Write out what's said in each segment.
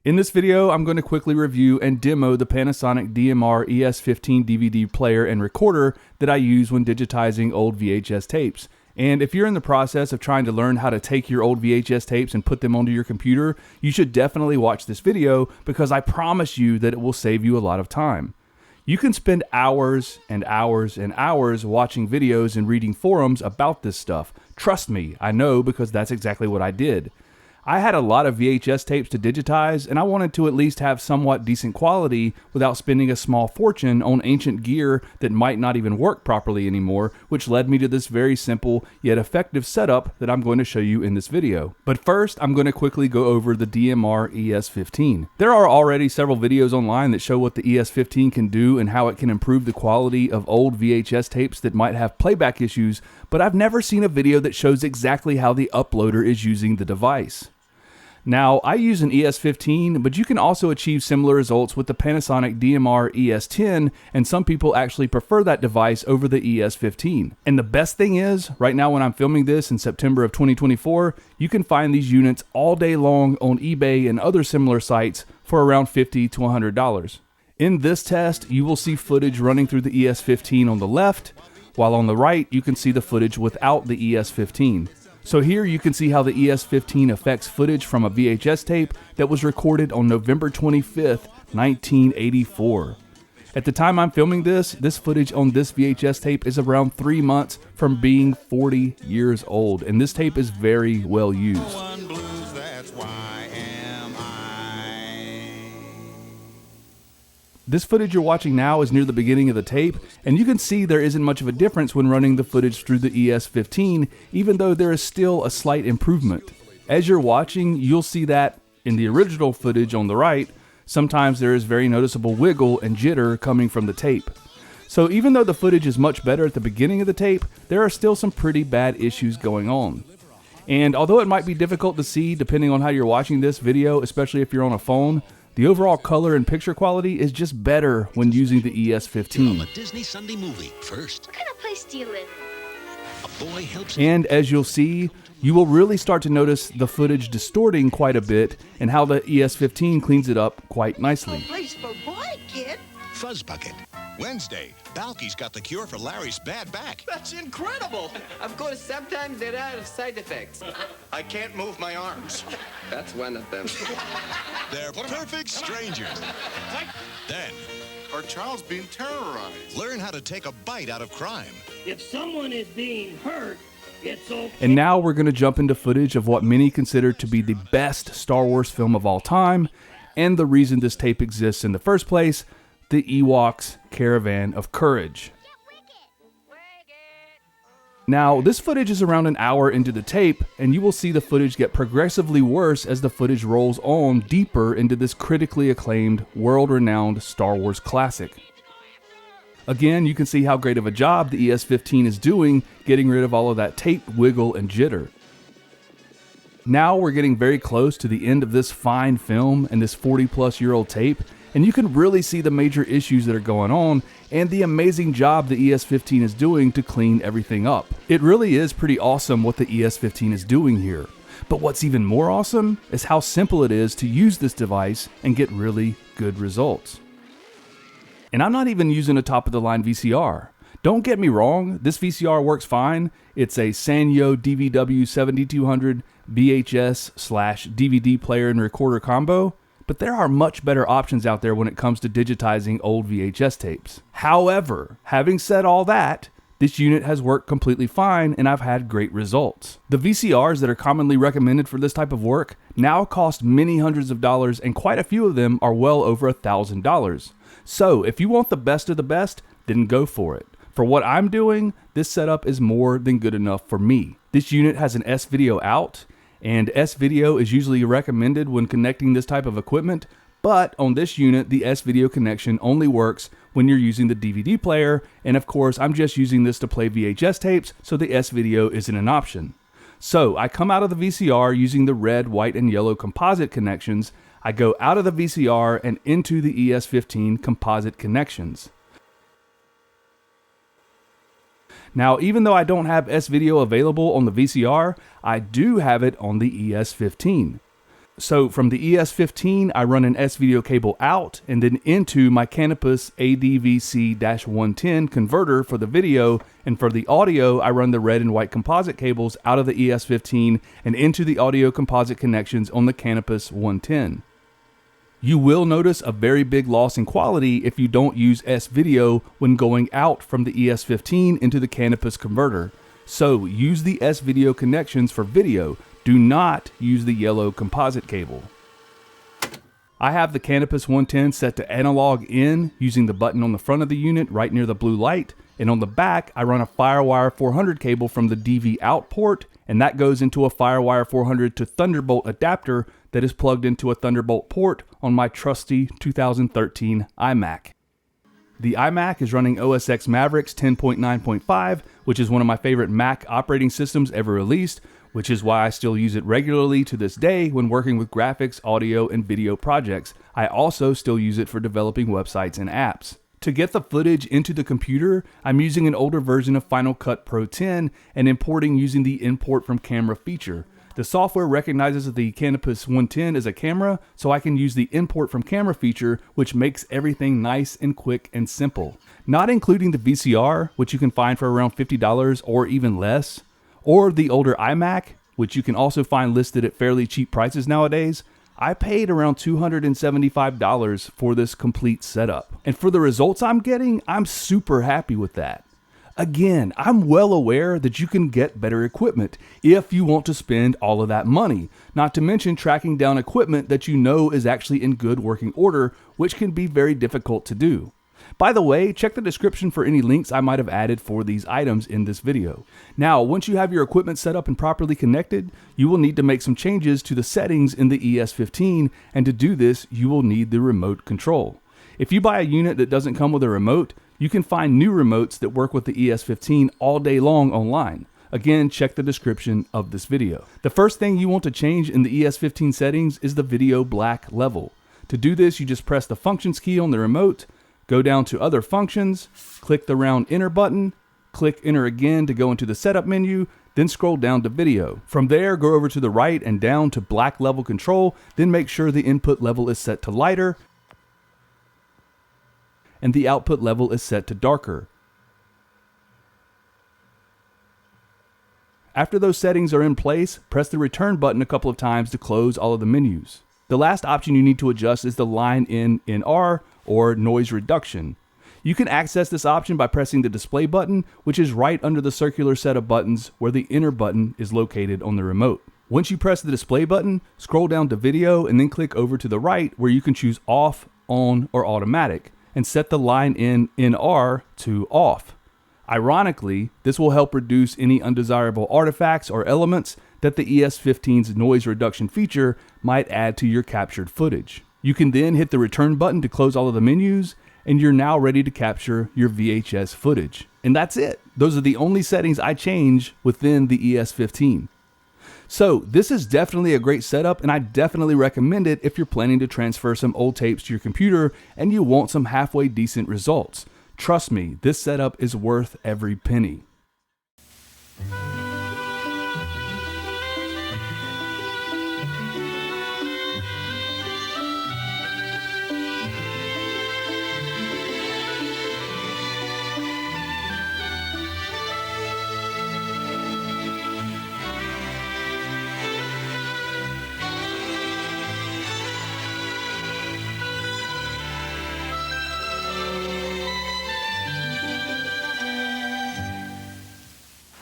In this video, I'm going to quickly review and demo the Panasonic DMR-ES15 DVD player and recorder that I use when digitizing old VHS tapes. And if you're in the process of trying to learn how to take your old VHS tapes and put them onto your computer, you should definitely watch this video because I promise you that it will save you a lot of time. You can spend hours and hours and hours watching videos and reading forums about this stuff. Trust me, I know because that's exactly what I did. I had a lot of VHS tapes to digitize, and I wanted to at least have somewhat decent quality without spending a small fortune on ancient gear that might not even work properly anymore, which led me to this very simple yet effective setup that I'm going to show you in this video. But first, I'm going to quickly go over the DMR-ES15. There are already several videos online that show what the ES15 can do and how it can improve the quality of old VHS tapes that might have playback issues, but I've never seen a video that shows exactly how the uploader is using the device. Now, I use an ES15, but you can also achieve similar results with the Panasonic DMR-ES10, and some people actually prefer that device over the ES15. And the best thing is, right now when I'm filming this in September of 2024, you can find these units all day long on eBay and other similar sites for around $50 to $100. In this test, you will see footage running through the ES15 on the left, while on the right, you can see the footage without the ES15. So here you can see how the ES15 affects footage from a VHS tape that was recorded on November 25th, 1984. At the time I'm filming this footage on this VHS tape is around 3 months from being 40 years old, and this tape is very well used. This footage you're watching now is near the beginning of the tape, and you can see there isn't much of a difference when running the footage through the ES15, even though there is still a slight improvement. As you're watching, you'll see that, in the original footage on the right, sometimes there is very noticeable wiggle and jitter coming from the tape. So even though the footage is much better at the beginning of the tape, there are still some pretty bad issues going on. And although it might be difficult to see depending on how you're watching this video, especially if you're on a phone, the overall color and picture quality is just better when using the ES15. A Disney Sunday movie first. What kind of place do you live in? A boy helps. And as you'll see, you will really start to notice the footage distorting quite a bit and how the ES15 cleans it up quite nicely. Place for boy, kid. Fuzz Bucket. Wednesday, Balky's got the cure for Larry's bad back. That's incredible! Of course, sometimes there are side effects. I can't move my arms. That's one of them. They're perfect strangers. Then, Our child's being terrorized. learn how to take a bite out of crime. If someone is being hurt, it's okay. And now we're going to jump into footage of what many consider to be the best Star Wars film of all time, and the reason this tape exists in the first place, the Ewoks Caravan of Courage. Now, this footage is around an hour into the tape, and you will see the footage get progressively worse as the footage rolls on deeper into this critically acclaimed, world-renowned Star Wars classic. Again, you can see how great of a job the ES15 is doing getting rid of all of that tape wiggle and jitter. Now we're getting very close to the end of this fine film and this 40-plus-year-old tape, and you can really see the major issues that are going on and the amazing job the ES15 is doing to clean everything up. It really is pretty awesome what the ES15 is doing here. But what's even more awesome is how simple it is to use this device and get really good results. And I'm not even using a top-of-the-line VCR. Don't get me wrong, this VCR works fine. It's a Sanyo DVW7200 VHS/DVD player and recorder combo. But there are much better options out there when it comes to digitizing old VHS tapes. However, having said all that, this unit has worked completely fine and I've had great results. The VCRs that are commonly recommended for this type of work now cost many hundreds of dollars, and quite a few of them are well over $1,000. So if you want the best of the best, then go for it. For what I'm doing, this setup is more than good enough for me. This unit has an S-Video out, and S-Video is usually recommended when connecting this type of equipment, but on this unit, the S-Video connection only works when you're using the DVD player, and of course, I'm just using this to play VHS tapes, so the S-Video isn't an option. So, I come out of the VCR using the red, white, and yellow composite connections, I go out of the VCR and into the ES15 composite connections. Now, even though I don't have S-Video available on the VCR, I do have it on the ES15. So from the ES15, I run an S-Video cable out and then into my Canopus ADVC-110 converter for the video, and for the audio, I run the red and white composite cables out of the ES15 and into the audio composite connections on the Canopus 110. You will notice a very big loss in quality if you don't use S-Video when going out from the ES15 into the Canopus converter. So use the S-Video connections for video. Do not use the yellow composite cable. I have the Canopus 110 set to analog in using the button on the front of the unit right near the blue light, and on the back I run a Firewire 400 cable from the DV out port, and that goes into a Firewire 400 to Thunderbolt adapter that is plugged into a Thunderbolt port on my trusty 2013 iMac. The iMac is running OS X Mavericks 10.9.5, which is one of my favorite Mac operating systems ever released, which is why I still use it regularly to this day when working with graphics, audio, and video projects. I also still use it for developing websites and apps. To get the footage into the computer, I'm using an older version of Final Cut Pro 10 and importing using the Import from Camera feature. The software recognizes the Canopus 110 as a camera, so I can use the Import from Camera feature, which makes everything nice and quick and simple. Not including the VCR, which you can find for around $50 or even less, or the older iMac, which you can also find listed at fairly cheap prices nowadays, I paid around $275 for this complete setup. And for the results I'm getting, I'm super happy with that. Again, I'm well aware that you can get better equipment if you want to spend all of that money, not to mention tracking down equipment that you know is actually in good working order, which can be very difficult to do. By the way, check the description for any links I might have added for these items in this video. Now, once you have your equipment set up and properly connected, you will need to make some changes to the settings in the ES15, and to do this, you will need the remote control. If you buy a unit that doesn't come with a remote, you can find new remotes that work with the ES15 all day long online. Again, check the description of this video. The first thing you want to change in the ES15 settings is the video black level. To do this, you just press the functions key on the remote, go down to other functions, click the round enter button, click enter again to go into the setup menu, then scroll down to video. From there, go over to the right and down to black level control, then make sure the input level is set to lighter and the output level is set to darker. After those settings are in place, press the return button a couple of times to close all of the menus. The last option you need to adjust is the line in NR, or noise reduction. You can access this option by pressing the display button, which is right under the circular set of buttons where the enter button is located on the remote. Once you press the display button, scroll down to video and then click over to the right where you can choose off, on, or automatic, and set the line in NR to off. Ironically, this will help reduce any undesirable artifacts or elements that the ES15's noise reduction feature might add to your captured footage. You can then hit the return button to close all of the menus, and you're now ready to capture your VHS footage. And that's it. Those are the only settings I change within the ES15. So this is definitely a great setup, and I definitely recommend it if you're planning to transfer some old tapes to your computer and you want some halfway decent results. Trust me, this setup is worth every penny.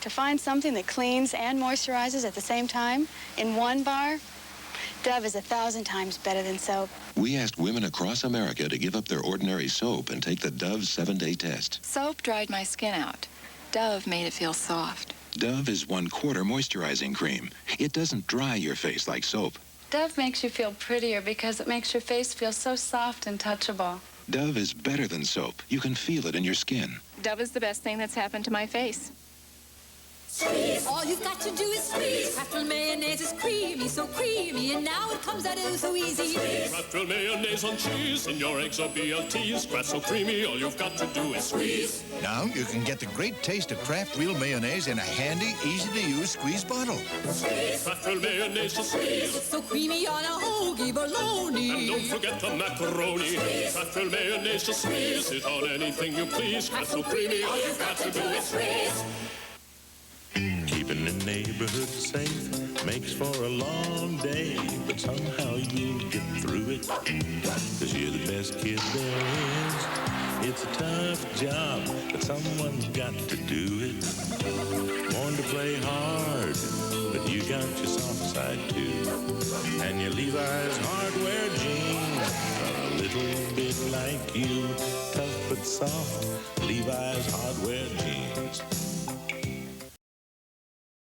To find something that cleans and moisturizes at the same time in one bar, Dove is 1,000 times better than soap. We asked women across America to give up their ordinary soap and take the Dove 7-day test. Soap dried my skin out. Dove made it feel soft. Dove is 1/4 moisturizing cream. It doesn't dry your face like soap. Dove makes you feel prettier because it makes your face feel so soft and touchable. Dove is better than soap. You can feel it in your skin. Dove is the best thing that's happened to my face. Squeeze. All you've got to do is squeeze. Kraft mayonnaise is creamy, so creamy, and now it comes out so easy. Kraft mayonnaise on cheese in your eggs or BLTs. Kraft so creamy, all you've got to do is squeeze. Now you can get the great taste of Kraft Real Mayonnaise in a handy, easy-to-use squeeze bottle. Squeeze. Kraft Real Mayonnaise to squeeze. It's so creamy on a hoagie bologna. And don't forget the macaroni. Squeeze. Kraft Real Mayonnaise to squeeze it on anything you please. Kraft so creamy, all you've got to do is squeeze. Keeping the neighborhood safe makes for a long day, but somehow you'll get through it, 'cause you're the best kid there is. It's a tough job, but someone's got to do it. Born to play hard, but you got your soft side too. And your Levi's hardware jeans are a little bit like you. Tough but soft, Levi's hardware jeans.